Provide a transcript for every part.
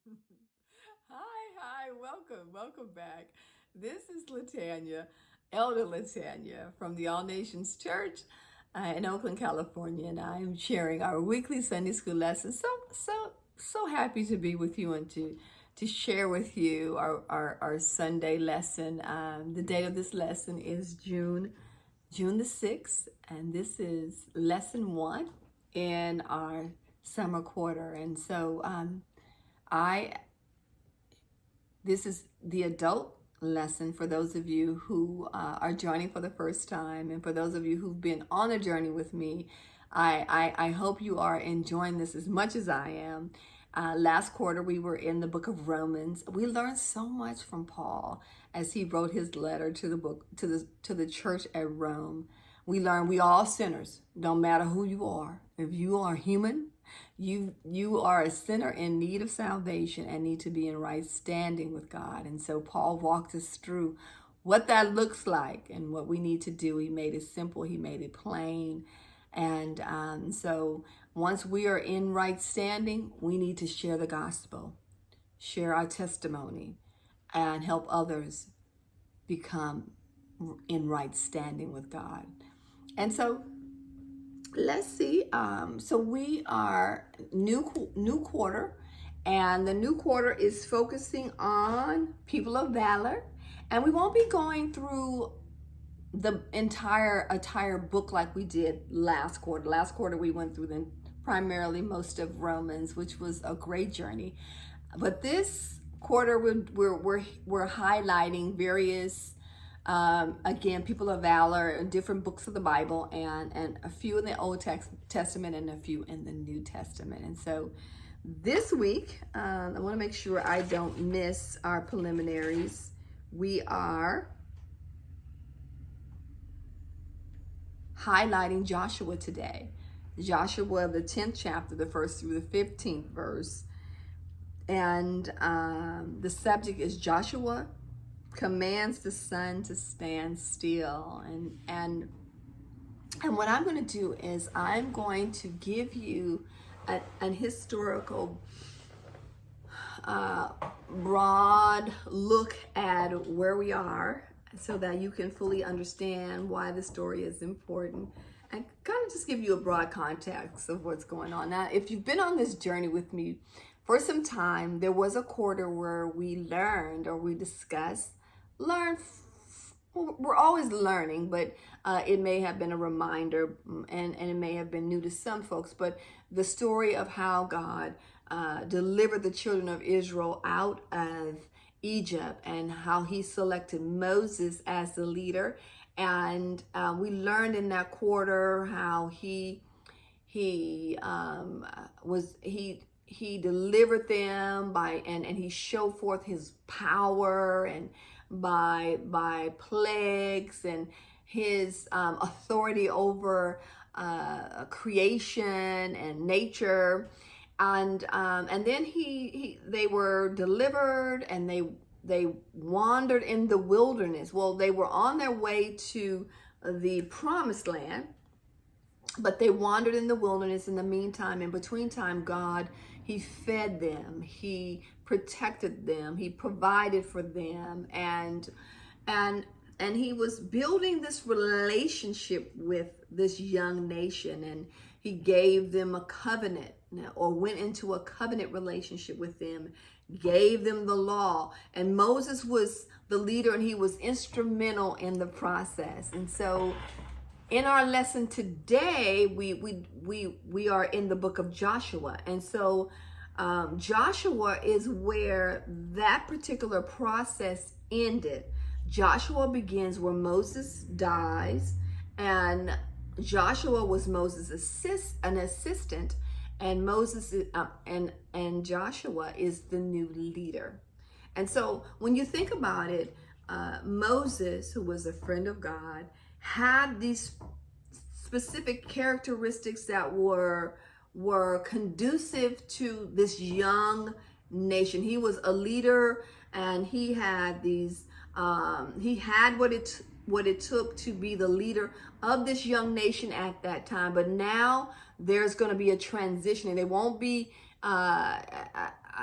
Hi, welcome back. This is Latanya, Elder Latanya from the All Nations Church in Oakland, California, and I'm sharing our weekly Sunday school lesson. So happy to be with you and to share with you our Sunday lesson. The date of this lesson is June the 6th, and this is lesson one in our summer quarter. And so I this is the adult lesson for those of you who are joining for the first time, and for those of you who've been on a journey with me. I hope you are enjoying this as much as I am. Last quarter, we were in the book of Romans. We learned so much from Paul as he wrote his letter to the church at Rome. We learned we all sinners, no matter who you are. If you are human, you are a sinner in need of salvation and need to be in right standing with God. And so Paul walked us through what that looks like and what we need to do. He made it simple. He made it plain. And so once we are in right standing, we need to share the gospel, share our testimony, and help others become in right standing with God. And so let's see. So we are new quarter, and the new quarter is focusing on people of valor, and we won't be going through the entire book like we did last quarter. Last quarter we went through primarily most of Romans, which was a great journey. But this quarter we're highlighting various again, people of valor, different books of the Bible, and a few in the Old Testament and a few in the New Testament. And so this week, I want to make sure I don't miss our preliminaries. We are highlighting Joshua today. Joshua, the 10th chapter, the 1st through the 15th verse. And the subject is Joshua commands the sun to stand still. And what I'm going to do is I'm going to give you an historical broad look at where we are, so that you can fully understand why the story is important, and kind of just give you a broad context of what's going on. Now, if you've been on this journey with me for some time, there was a quarter where we learned, or we discussed, we're always learning, but it may have been a reminder, and it may have been new to some folks, but the story of how God delivered the children of Israel out of Egypt, and how he selected Moses as the leader. And we learned in that quarter how he delivered them and he showed forth his power, and by plagues, and his authority over creation and nature. And then they were delivered, and they wandered in the wilderness. Well, they were on their way to the promised land, but they wandered in the wilderness in the meantime. In between time, God, he fed them, he protected them, he provided for them, and he was building this relationship with this young nation, and he gave them a covenant, or went into a covenant relationship with them, gave them the law. And Moses was the leader, and he was instrumental in the process. And so in our lesson today, we are in the book of Joshua. And so Joshua is where that particular process ended. Joshua begins where Moses dies, and Joshua was Moses' an assistant, and Moses and Joshua is the new leader. And so when you think about it, Moses, who was a friend of God, had these specific characteristics that were conducive to this young nation. He was a leader, and he had these he had what it took to be the leader of this young nation at that time. But now there's going to be a transition, and it won't be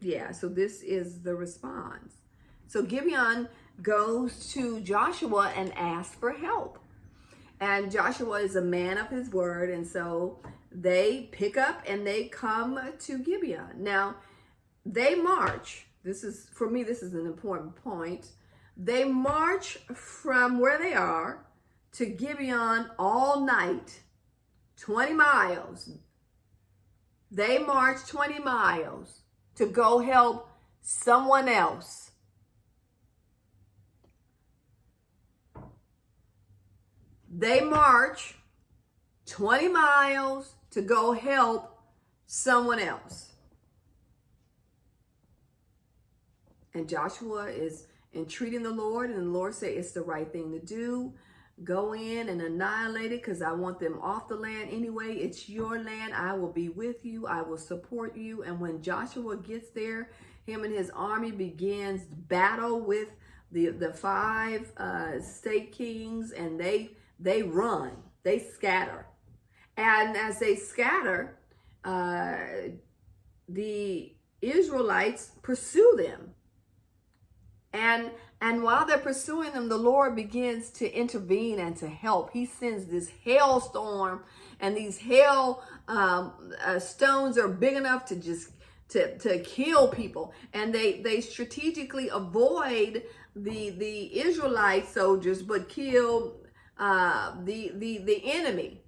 Yeah, so this is the response. So Gibeon goes to Joshua and asks for help. And Joshua is a man of his word, and so they pick up and they come to Gibeon. Now, they march. This is, for me, this is an important point. They march from where they are to Gibeon all night, 20 miles. They march 20 miles to go help someone else. They march 20 miles to go help someone else. And Joshua is entreating the Lord, and the Lord said it's the right thing to do. Go in and annihilate it, because I want them off the land anyway. It's your land. I will be with you. I will support you. And when Joshua gets there, him and his army begins battle with the five state kings, and they run. They scatter. And as they scatter, the Israelites pursue them. And while they're pursuing them, the Lord begins to intervene and to help. He sends this hailstorm, and these hail stones are big enough to just to kill people. And they strategically avoid the Israelite soldiers, but kill the enemy.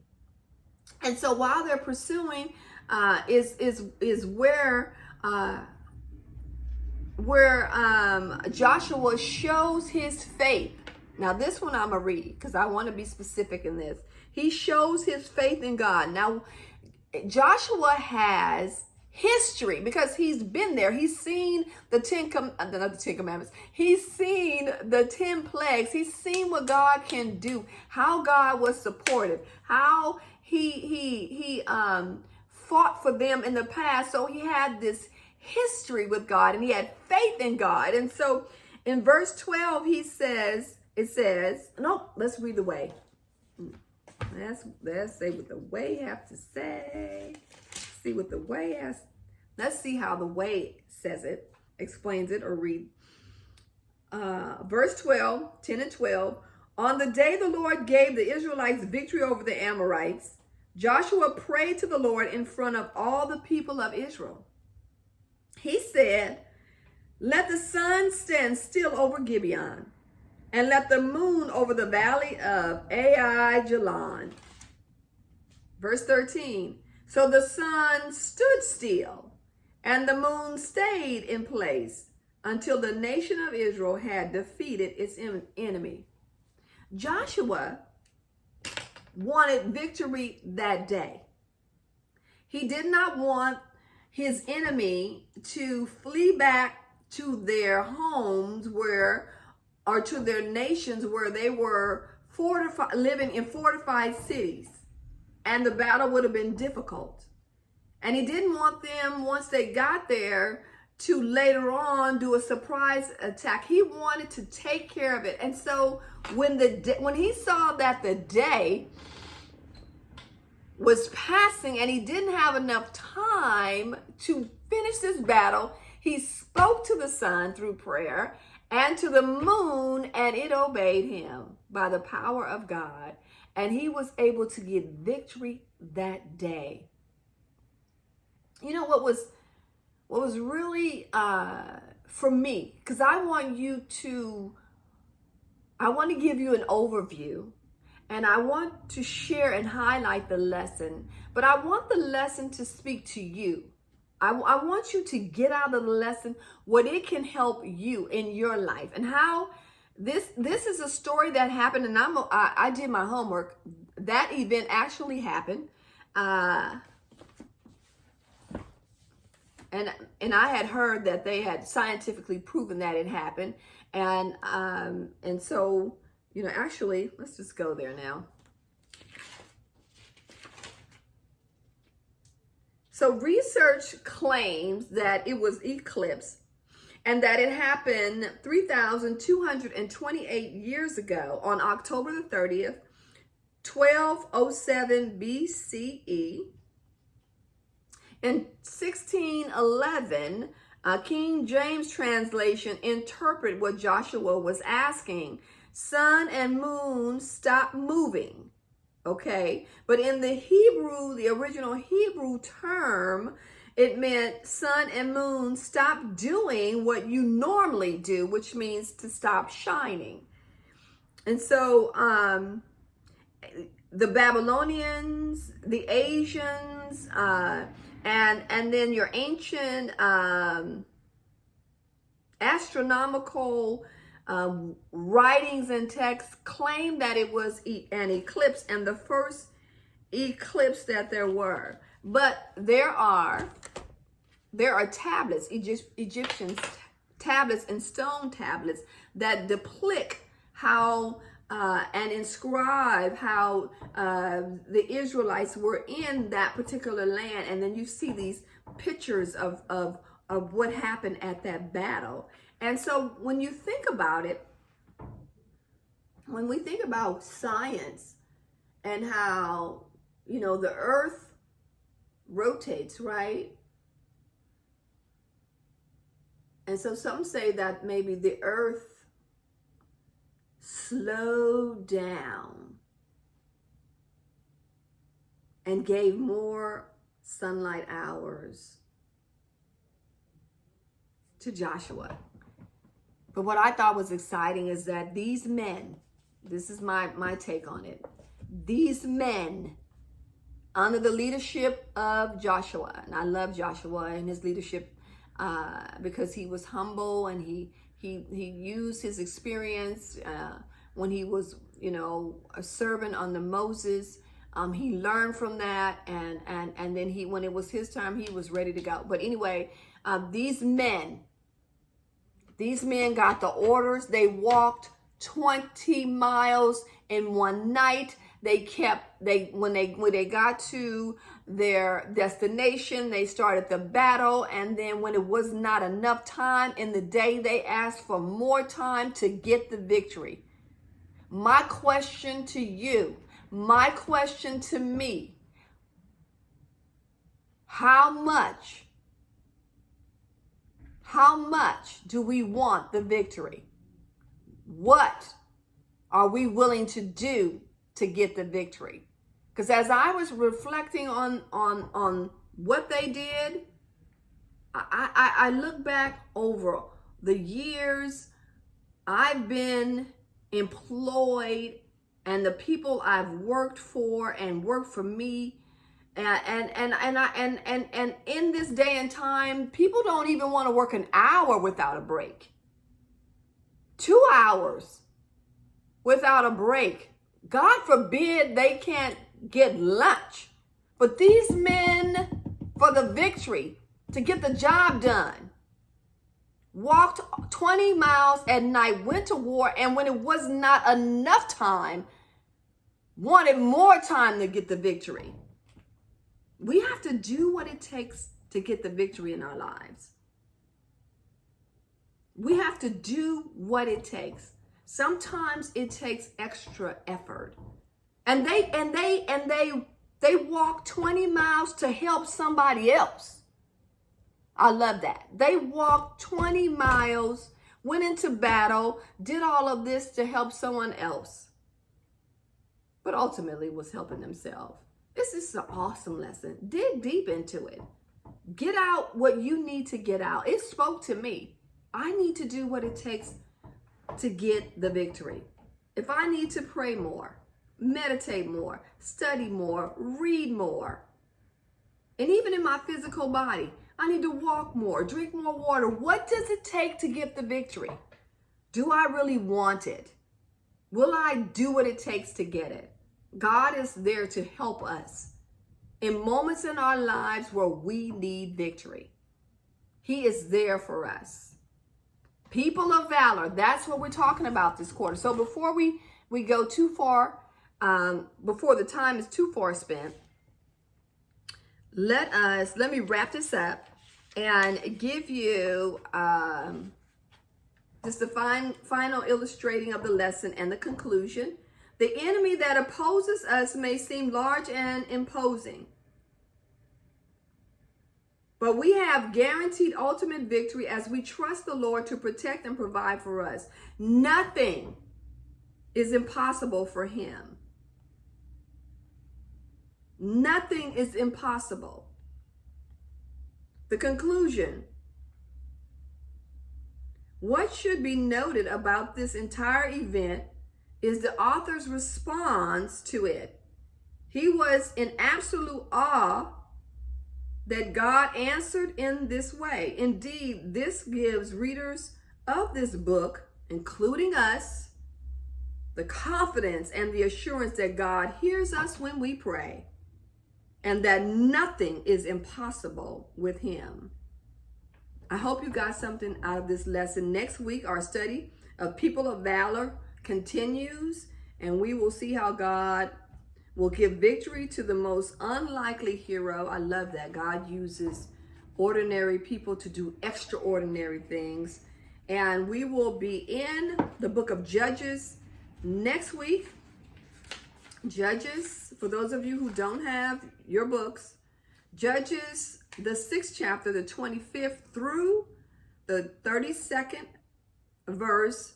And so while they're pursuing, is where Joshua shows his faith. Now this one I'm going to read because I want to be specific in this. He shows his faith in God. Now Joshua has history because he's been there. He's seen the not the Ten Commandments. He's seen the 10 plagues. He's seen what God can do, how God was supportive, how he fought for them in the past. So he had this history with God, and he had faith in God. And so in verse 12 it says, no, let's read the way. Let's say what the way have to say. See what the way has. Let's see how the way says it, explains it, or read. Verse 12, 10 and 12. On the day the Lord gave the Israelites victory over the Amorites, Joshua prayed to the Lord in front of all the people of Israel. He said, let the sun stand still over Gibeon, and let the moon over the valley of Ai-Jalon. Verse 13, so the sun stood still, and the moon stayed in place until the nation of Israel had defeated its enemy. Joshua wanted victory that day. He did not want his enemy to flee back to their homes or to their nations where they were living in fortified cities, and the battle would have been difficult. And he didn't want them, once they got there, to later on do a surprise attack. He wanted to take care of it. And so when he saw that the day was passing and he didn't have enough time to finish this battle, he spoke to the sun through prayer and to the moon, and it obeyed him by the power of God. And he was able to get victory that day. You know what was really for me, because I want to give you an overview, and I want to share and highlight the lesson, but I want the lesson to speak to you. I want you to get out of the lesson what it can help you in your life, and how this is a story that happened, and I did my homework. That event actually happened, and I had heard that they had scientifically proven that it happened, and so, you know, actually, let's just go there now. So research claims that it was eclipse and that it happened 3,228 years ago on October the 30th, 1207 BCE. In 1611, King James translation interpret what Joshua was asking. Sun and moon stop moving. Okay, but in the Hebrew, the original Hebrew term, it meant sun and moon stop doing what you normally do, which means to stop shining. And so the Babylonians, the Asians, and then your ancient astronomical writings and texts claim that it was an eclipse, and the first eclipse that there were. But there are tablets, Egyptian tablets and stone tablets that depict how and inscribe how the Israelites were in that particular land. And then you see these pictures of what happened at that battle. And so when you think about it, when we think about science and how, the earth rotates, right? And so some say that maybe the earth slowed down and gave more sunlight hours to Joshua. But what I thought was exciting is that these men, this is my take on it, these men under the leadership of Joshua, and I love Joshua and his leadership because he was humble and he used his experience when he was, a servant under Moses. He learned from that, and then when it was his time, he was ready to go. But anyway, these men got the orders. They walked 20 miles in one night. When they got to their destination, they started the battle. And then when it was not enough time in the day, they asked for more time to get the victory. My question to you, my question to me, how much do we want the victory? What are we willing to do to get the victory? Because as I was reflecting on what they did, I look back over the years I've been employed and the people I've worked for and worked for me. And in this day and time, people don't even want to work an hour without a break. 2 hours without a break. God forbid they can't get lunch. But these men, for the victory, to get the job done, walked 20 miles at night, went to war, and when it was not enough time, wanted more time to get the victory. We have to do what it takes to get the victory in our lives. We have to do what it takes. Sometimes it takes extra effort. And they walk 20 miles to help somebody else. I love that. They walked 20 miles, went into battle, did all of this to help someone else, but ultimately was helping themselves. This is an awesome lesson. Dig deep into it. Get out what you need to get out. It spoke to me. I need to do what it takes to get the victory. If I need to pray more, meditate more, study more, read more, and even in my physical body, I need to walk more, drink more water. What does it take to get the victory? Do I really want it? Will I do what it takes to get it? God is there to help us in moments in our lives where we need victory. He is there for us. People of valor, that's what we're talking about this quarter. So before we go too far, before the time is too far spent, let me wrap this up and give you just the final illustrating of the lesson and the conclusion. The enemy that opposes us may seem large and imposing. But we have guaranteed ultimate victory as we trust the Lord to protect and provide for us. Nothing is impossible for him. Nothing is impossible. The conclusion. What should be noted about this entire event is the author's response to it. He was in absolute awe that God answered in this way. Indeed, this gives readers of this book, including us, the confidence and the assurance that God hears us when we pray, and that nothing is impossible with him. I hope you got something out of this lesson. Next week, our study of people of valor continues, and we will see how God will give victory to the most unlikely hero. I love that. God uses ordinary people to do extraordinary things. And we will be in the book of Judges next week. Judges, for those of you who don't have your books, Judges, the 6th chapter, the 25th through the 32nd verse.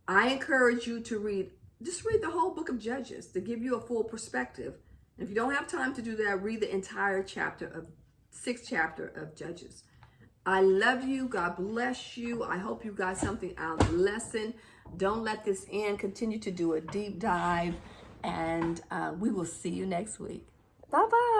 I encourage you to just read the whole book of Judges to give you a full perspective. And if you don't have time to do that, read the entire 6th chapter of Judges. I love you. God bless you. I hope you got something out of the lesson. Don't let this end. Continue to do a deep dive, and we will see you next week. Bye-bye.